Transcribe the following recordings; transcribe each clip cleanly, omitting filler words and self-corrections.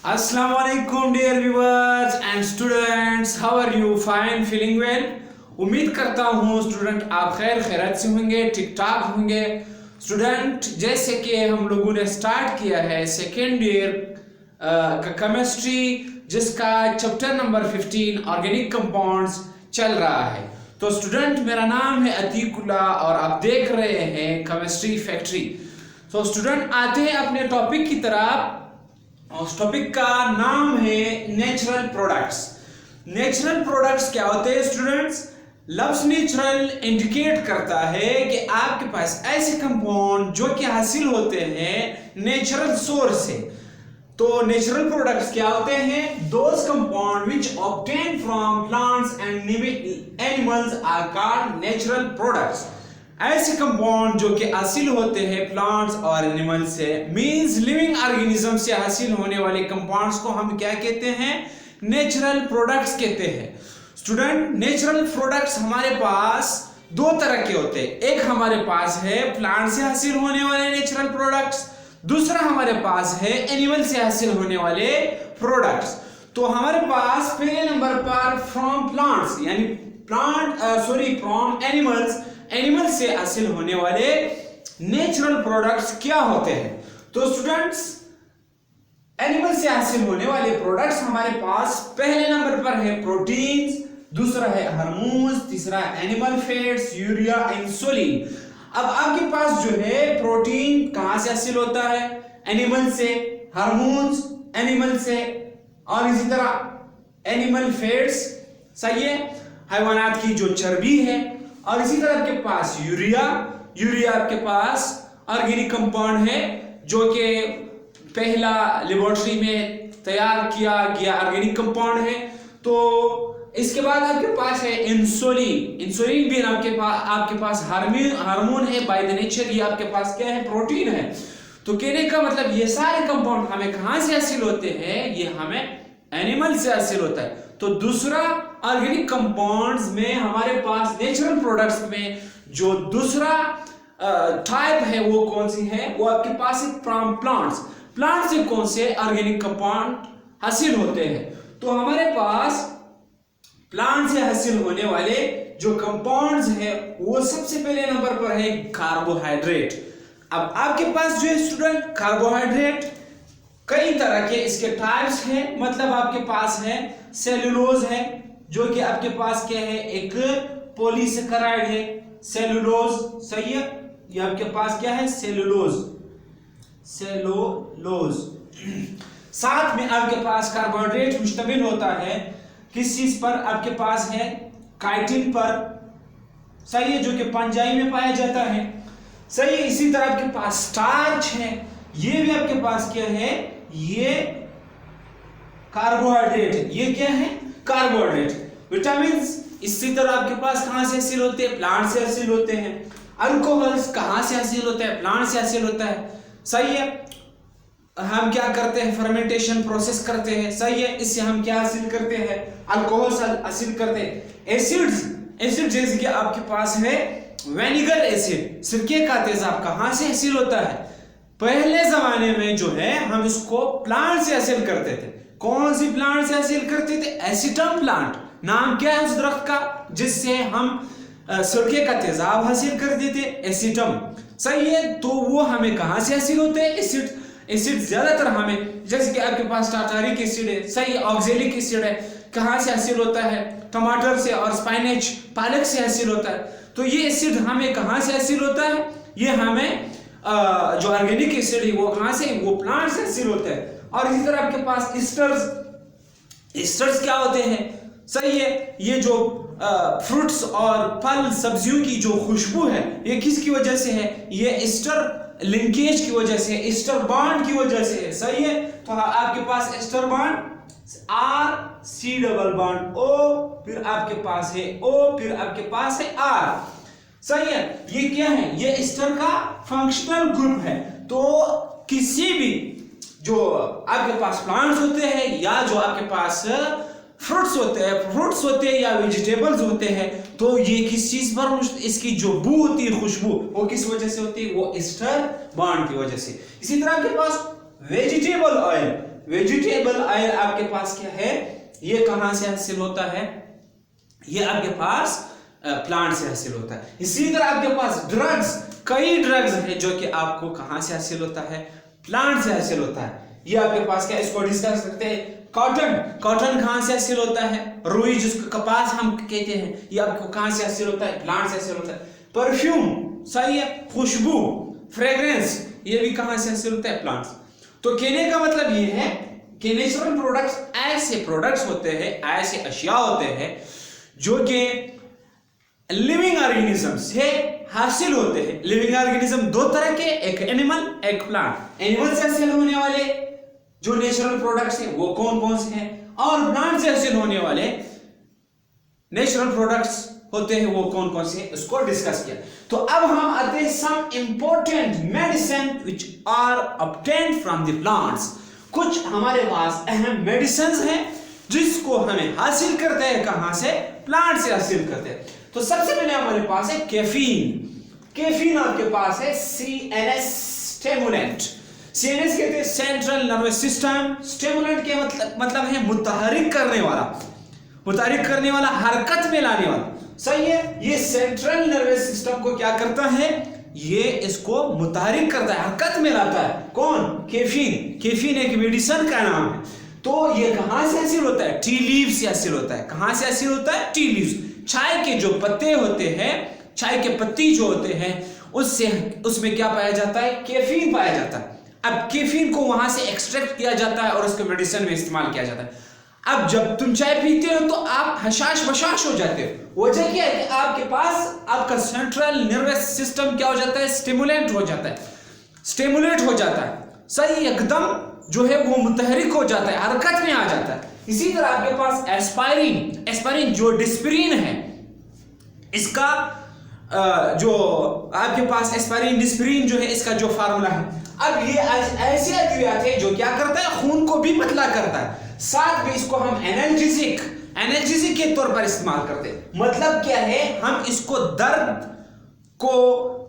Assalamualaikum dear viewers and students, how are you? Fine, feeling well? उम्मीद करता हूँ student आप खैरियत से होंगे, ठीक ठाक होंगे। स्टूडेंट जैसे कि हम लोगों ने स्टार्ट किया है सेकेंड ईयर का केमिस्ट्री, जिसका चैप्टर नंबर 15 ऑर्गेनिक कंपाउंड्स चल रहा है। तो स्टूडेंट मेरा नाम है अतीकुल्ला और आप देख रहे हैं केमिस्ट्री फैक्ट्री। तो स्टूडेंट आते हैं अपने टॉपिक की तरफ। उस टॉपिक का नाम है नेचुरल प्रोडक्ट्स। नेचुरल प्रोडक्ट्स क्या होते हैं स्टूडेंट्स? लफ्ज नेचुरल इंडिकेट करता है कि आपके पास ऐसे कंपाउंड जो कि हासिल होते हैं नेचुरल सोर्स से। तो नेचुरल प्रोडक्ट्स क्या होते हैं? Those compound which obtain from plants and animals are called natural products. ऐसे कंपाउंड जो कि हासिल होते हैं प्लांट्स और एनिमल से, मींस लिविंग ऑर्गेनिज्म से हासिल होने वाले कंपाउंड्स को हम क्या कहते हैं? नेचुरल प्रोडक्ट्स कहते हैं। स्टूडेंट नेचुरल प्रोडक्ट्स हमारे पास दो तरह के होते हैं। एक हमारे पास है प्लांट से हासिल होने वाले नेचुरल प्रोडक्ट्स, दूसरा हमारे पास है एनिमल से हासिल होने वाले प्रोडक्ट्स। तो हमारे पास पहले नंबर पर फ्रॉम प्लांट्स यानी फ्रॉम एनिमल से हासिल होने वाले नेचुरल प्रोडक्ट्स क्या होते हैं? तो स्टूडेंट्स एनिमल से हासिल होने वाले प्रोडक्ट्स हमारे पास पहले नंबर पर है प्रोटीन्स, दूसरा है हार्मोन्स, तीसरा एनिमल फैट्स, यूरिया, इंसुलिन। अब आपके पास जो है प्रोटीन कहां से हासिल होता है? एनिमल से, हार्मोन्स एनिमल से, और इसी तरह एनिमल फैट्स, सही है, हैवानात की जो चर्बी है, और इसी तरह आपके पास यूरिया आपके पास ऑर्गेनिक कंपाउंड है जो कि पहला लेबोरेटरी में तैयार किया गया ऑर्गेनिक कंपाउंड है। तो इसके बाद आपके पास है इंसुलिन भी आपके पास हार्मोन है बाय द नेचर। ये आपके पास क्या है? प्रोटीन है। तो कहने का मतलब ये सारे कंपाउंड हमें कहां से हासिल होते हैं? ये हमें एनिमल से हासिल होता है। तो दूसरा ऑर्गेनिक कंपाउंड्स में हमारे पास नेचुरल प्रोडक्ट्स में जो दूसरा टाइप है वो कौन सी है? वो आपके पास है फ्रॉम प्लांट से कौन से ऑर्गेनिक कंपाउंड हासिल होते हैं? तो हमारे पास प्लांट से हासिल होने वाले जो कंपाउंड्स है वो सबसे पहले नंबर पर है कार्बोहाइड्रेट। अब आपके पास जो है स्टूडेंट कार्बोहाइड्रेट कई तरह के इसके टाइप्स हैं। मतलब आपके पास है सेलुलोज है जो कि आपके पास क्या है? एक पॉलीसेकेराइड है, सेलुलोज, सही है। ये आपके पास क्या है? सेलुलोज। साथ में आपके पास कार्बोहाइड्रेट मुश्तमिल होता है किस चीज पर? आपके पास है काइटिन पर, सही है, जो कि पंजाई में पाया जाता है, सही है। इसी तरह आपके पास स्टार्च है, ये भी आपके पास क्या है? ये कार्बोहाइड्रेट है। ये क्या है? कार्बोहाइड्रेट। विटामिन इसी तरह आपके पास कहां से हासिल होते हैं? प्लांट से हासिल होते हैं। अल्कोहल्स कहां से हासिल होता है? प्लांट से हासिल होता है, सही है। हम क्या करते हैं? फर्मेंटेशन प्रोसेस करते हैं, सही है। इससे हम क्या हासिल करते हैं? अल्कोहल हासिल करते हैं। एसिड जैसे कि आपके पास है विनेगर एसिड, सिरके का तेजाब कहां से हासिल होता है? पहले जमाने में जो है हम इसको प्लांट से हासिल करते थे। कौन सी प्लांट से हासिल करते थे? एसीटम प्लांट। नाम क्या है उस दरख्त का जिससे हम सिरके का तेजाब हासिल करते थे? एसीटम, सही है। तो वो हमें कहां से हासिल होते हैं? एसिड ज्यादातर हमें, जैसे कि आपके पास टार्टारिक एसिड है, सही, ऑक्जेलिक एसिड है, कहां से हासिल होता है? टमाटर से, और स्पाइनेच पालक से हासिल होता है। तो ये एसिड हमें कहां से हासिल होता है? ये हमें जो ऑर्गेनिक एसिड है वो कहां से? वो प्लांट से हासिल होता है। और इसी तरह आपके पास एस्टर्स क्या होते हैं? सही है। ये जो फ्रूट्स और फल सब्जियों की जो खुशबू है ये किसकी वजह से है? ये एस्टर लिंकेज की वजह से, एस्टर बॉन्ड की वजह से है, सही है। तो आपके पास ester bond RC double bond O, फिर आपके पास है O, फिर आपके पास है R, सही है। ये क्या है? ये एस्टर का फंक्शनल ग्रुप है। तो किसी भी जो आपके पास प्लांट्स होते हैं या जो आपके पास फ्रूट्स होते हैं या वेजिटेबल्स होते हैं, तो ये किस चीज पर इसकी जो बू होती है, खुशबू, वो किस वजह से होती है? वो एस्टर बॉन्ड की वजह से। इसी तरह आपके पास वेजिटेबल वेजिटेबल ऑयल आपके पास क्या है, ये कहां से हासिल होता है, ये आपके पास प्लांट से हासिल होता है। इसी तरह आपके पास ड्रग्स, कई ड्रग्स है जो कि आपको कहां से हासिल होता है, प्लांट से हासिल होता है। ये आपके पास क्या, इसको डिस्कस करते हैं। कॉटन, कॉटन कहां से हासिल होता है, रुई जिसको कपास हम कहते हैं, ये आपको कहां से हासिल होता है, प्लांट से हासिल होता है। परफ्यूम, सही है, खुशबू, फ्रेग्रेंस, ये भी कहां से हासिल होता है, प्लांट्स। तो कहने का मतलब ये है कि नेचुरल प्रोडक्ट्स ऐसे प्रोडक्ट्स होते हैं, ऐसे अशिया होते हैं जो कि लिविंग ऑर्गेनिज्म से हासिल होते हैं। लिविंग ऑर्गेनिज्म दो तरह के, एक एनिमल, एक प्लांट। एनिमल से हासिल होने वाले जो नेचुरल प्रोडक्ट्स हैं वो कौन कौन से हैं, और प्लांट से हासिल होने वाले नेचुरल प्रोडक्ट्स होते हैं वो कौन कौन से, उसको डिस्कस किया। तो अब हम आते हैं some important medicine which are obtained from the plants. कुछ हमारे पास अहम मेडिसिन हैं जिसको हमें हासिल करते हैं, कहां से, प्लांट से हासिल करते हैं। तो सबसे पहले हमारे पास है कैफीन। कैफीन आपके पास है CNS स्टिमुलेंट। CNS कहते हैं सेंट्रल नर्वस सिस्टम, स्टिमुलेंट के मतलब है मुतहरिक करने वाला, मुतहरिक करने वाला, हरकत में लाने वाला, सही है। ये सेंट्रल नर्वस सिस्टम को क्या करता है, ये इसको मुतहरिक करता है, हरकत में लाता है। कौन, कैफीन। कैफीन एक मेडिसिन का नाम है। तो ये कहां से हासिल होता है, टी लीव से हासिल होता है। कहां से हासिल होता है, टी लीव्स। चाय के जो पत्ते होते हैं, चाय के पत्ती जो होते हैं, उससे उसमें क्या पाया जाता है, कैफीन पाया जाता है। अब कैफीन को वहां से एक्सट्रैक्ट किया जाता है और उसको मेडिसिन में इस्तेमाल किया जाता है। अब जब तुम चाय पीते हो तो आप हशाश बशाश हो जाते हो। वजह क्या है कि आपके पास आपका सेंट्रल नर्वस सिस्टम क्या हो जाता है, स्टिमुलेट हो जाता है, स्टिमुलेट हो जाता है, सही, एकदम जो है वो मुतहरिक हो जाता है, हरकत में आ जाता है। इसी तरह आपके पास एस्पाइरिन, एस्पाइरिन जो डिस्प्रिन है, इसका जो आपके पास एस्पाइरिन डिस्प्रिन जो है, इसका जो फार्मूला है। अब ये ऐसे अद्वियात है जो क्या करता है, खून को भी पतला करता है, साथ में इसको हम एनाल्जेसिक के तौर पर इस्तेमाल करते हैं। मतलब क्या है, हम इसको दर्द को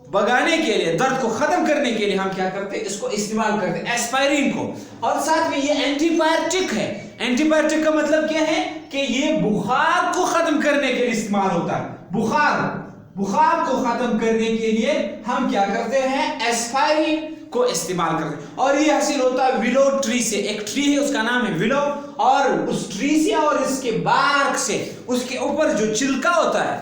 भगाने के लिए, दर्द को खत्म करने के लिए हम क्या करते हैं, इसको इस्तेमाल करते हैं, एस्पाइरिन को। और साथ में ये एंटीबायोटिक है। एंटीबायोटिक का मतलब क्या है कि ये बुखार को खत्म करने के लिए इस्तेमाल होता है। बुखार को खत्म करने के लिए हम क्या करते हैं, एस्पाइरिन को इस्तेमाल करते हैं। और ये हासिल होता है विलो ट्री से। एक ट्री है उसका नाम है विलो, और उस ट्री से और इसके बार्क से, उसके ऊपर जो छिलका होता है,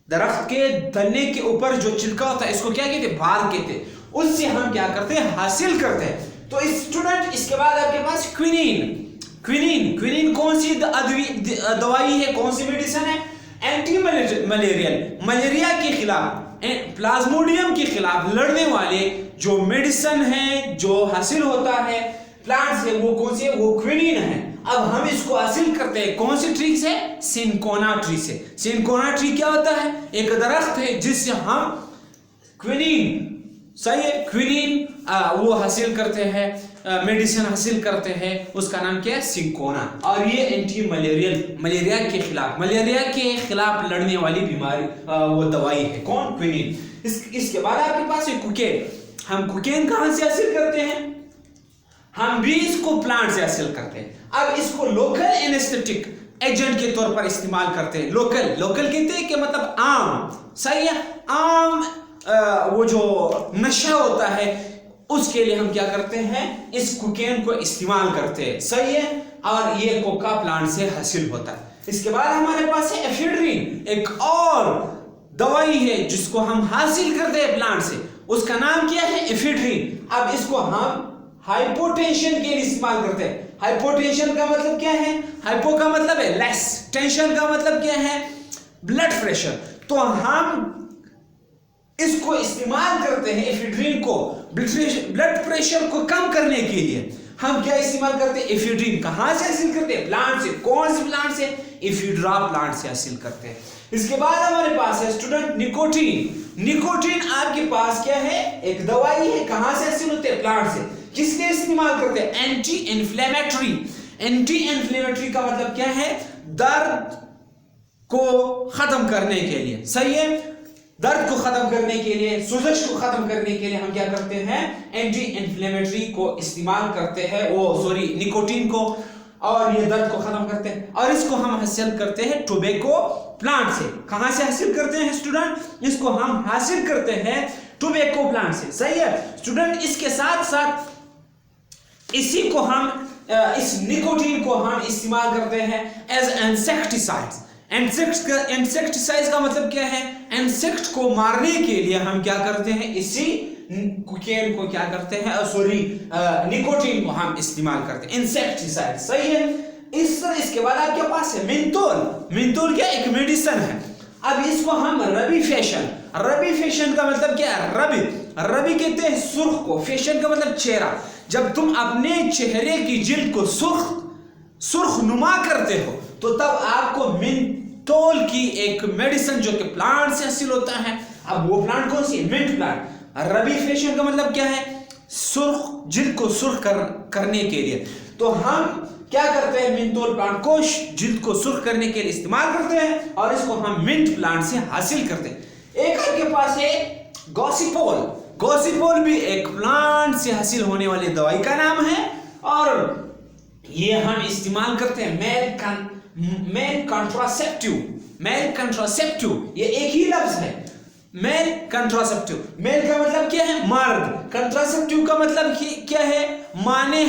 दरख्त के तने के ऊपर जो छिलका होता है, इसको क्या कहते हैं, बार्क कहते हैं, उससे हम क्या करते हैं, हासिल करते हैं। तो स्टूडेंट, इसके बाद आपके पास क्विनीन कौन सी दवाई है, कौन सी मेडिसिन है, एंटी मलेरियल, मलेरिया के खिलाफ, प्लाज्मोडियम के खिलाफ लड़ने वाले जो मेडिसिन है जो हासिल होता है प्लांट से, वो कौन सी है, वो क्विनीन है। अब हम इसको हासिल करते हैं कौन सी ट्री से, सिनकोना ट्री से। सिनकोना ट्री क्या होता है, एक दरख्त है जिससे हम क्विनीन, सही है, क्विनीन वो हासिल करते हैं, मेडिसिन हासिल करते हैं, उसका नाम क्या है, सिनकोना। और ये एंटी मलेरियल, मलेरिया के खिलाफ लड़ने वाली बीमारी वो दवाई है, कौन, क्विनीन। इसके बाद आपके पास है कोकेन। हम कोकेन कहां से हासिल करते हैं, हम भी इसको प्लांट से हासिल करते हैं। अब इसको लोकल एनेस्थेटिक एजेंट के तौर पर इस्तेमाल करते हैं। लोकल कहते हैं कि मतलब आम, सही है, आम वो जो नशा होता है उसके लिए हम क्या करते हैं, इस कोकेन को इस्तेमाल करते हैं, सही है। और ये कोका प्लांट से हासिल होता है। इसके बाद हमारे पास है एफेड्रिन, एक और दवाई है जिसको हम हासिल करते हैं प्लांट से, उसका नाम क्या है, एफेड्रिन। अब इसको हम हाइपोटेंशन के लिए इस्तेमाल करते हैं। हाइपोटेंशन का मतलब क्या है, हाइपो का मतलब है लेस, टेंशन का मतलब क्या है, ब्लड प्रेशर। तो हम इसको इस्तेमाल करते हैं एफेड्रिन को ब्लड प्रेशर को कम करने के लिए। हम क्या इस्तेमाल करते हैं, एफेड्रिन। कहां से हासिल करते हैं, प्लांट से। कौन से प्लांट से, एफिड्रा प्लांट से हासिल करते हैं। इसके बाद हमारे पास है स्टूडेंट निकोटीन आपके पास क्या है, एक दवाई है, कहां से हासिल होते हैं, प्लांट से। किसके इस्तेमाल करते हैं, एंटी इन्फ्लेमेटरी का मतलब क्या है, दर्द को खत्म करने के लिए, सही है। दर्द को खत्म करने के लिए, सोजश को खत्म करने के लिए हम क्या करते हैं, एंटी इन्फ्लेमेटरी को इस्तेमाल करते हैं, निकोटीन को, और ये दर्द को खत्म करते हैं। और इसको हम हासिल करते हैं टोबैको प्लांट से। कहां से हासिल करते हैं स्टूडेंट? इसको हम हासिल करते हैं टोबैको प्लांट से। सही है स्टूडेंट। इसके साथ साथ इसी को हम इस निकोटीन को हम इस्तेमाल करते हैं एज इंसेक्टिसाइड्स। इंसेक्टिसाइड का मतलब क्या है? इंसेक्ट को मारने के लिए हम क्या करते हैं, इसी कोकेन को क्या करते हैं, निकोटीन को हम इस्तेमाल करते हैं, इंसेक्टिसाइड। सही है। इसके बाद आपके पास है मेंथोल। मेंथोल क्या एक मेडिसिन है। अब इसको हम रबी फैशन का मतलब क्या है? रबी कहते हैं सुर्ख को, फैशन का मतलब चेहरा। जब तुम अपने चेहरे की जिल्द को सुर्ख नुमा करते हो तो तब आपको मेंथोल की एक मेडिसिन जो कि प्लांट से हासिल होता है। अब वो प्लांट कौन सी है? Mint plant. रबी फैशन का मतलब क्या है? सुर्ख, जिल्द को सुर्ख करने के लिए। तो हम क्या करते हैं, मेंथोल प्लांट को जिल्द को सुर्ख करने के लिए इस्तेमाल करते हैं और इसको हम मिंट प्लांट से हासिल करते हैं। एक आपके पास है गॉसिपोल। गॉसिपोल भी एक प्लांट से हासिल होने वाली दवाई का नाम है और ये हम इस्तेमाल करते हैं मेल कंट्रासेप्टिव। ये एक ही लफ्ज है, मेल कंट्रासेप्टिव। मेल का मतलब क्या है? मर्द। कंट्रासेप्टिव का मतलब क्या है? माने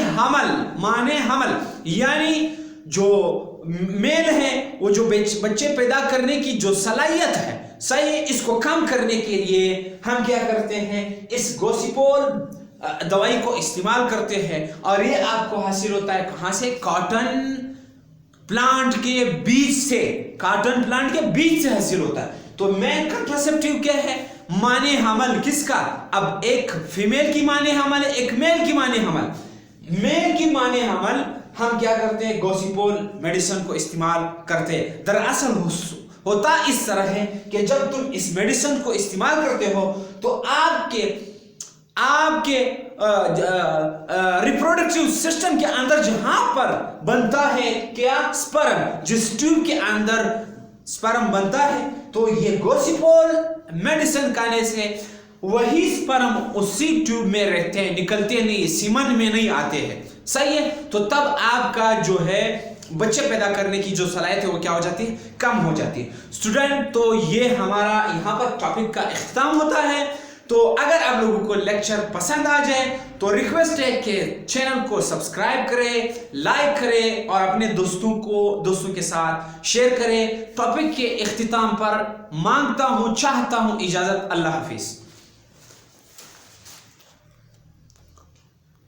हमल। यानी जो मेल है वो जो बच्चे पैदा करने की जो सलाहियत है, सही है, इसको कम करने के लिए हम क्या करते हैं, इस गॉसिपोल दवाई को इस्तेमाल करते हैं। और ये आपको हासिल होता है कहां से? कॉटन प्लांट के बीज से। कॉटन प्लांट के बीज से हासिल होता है। तो मेल कंट्रासेप्टिव क्या है? माने हमल। किसका? अब एक फीमेल की माने हमल है, एक मेल की माने हमल। मेल की माने हमल हम क्या करते हैं, गॉसिपोल मेडिसिन को इस्तेमाल करते हैं। दरअसल होता इस तरह है कि जब तुम इस मेडिसिन को इस्तेमाल करते हो तो आपके रिप्रोडक्टिव सिस्टम के अंदर जहां पर बनता है क्या, स्पर्म, जिस ट्यूब के अंदर स्पर्म बनता है, तो ये गॉसिपोल मेडिसिन खाने से वही स्पर्म उसी ट्यूब में रहते हैं, निकलते नहीं, सीमन में नहीं आते हैं। सही है। तो तब आपका जो है बच्चे पैदा करने की जो सलाहियत है वो क्या हो जाती है, कम हो जाती है। स्टूडेंट, तो ये हमारा यहाँ पर टॉपिक का इख्तिताम होता है। तो अगर आप लोगों को लेक्चर पसंद आ जाए तो रिक्वेस्ट है कि चैनल को सब्सक्राइब करें, लाइक करें और अपने दोस्तों के साथ शेयर करें। टॉपिक के इख्तिताम पर मांगता हूँ, चाहता हूँ इजाजत। अल्लाह हाफिज।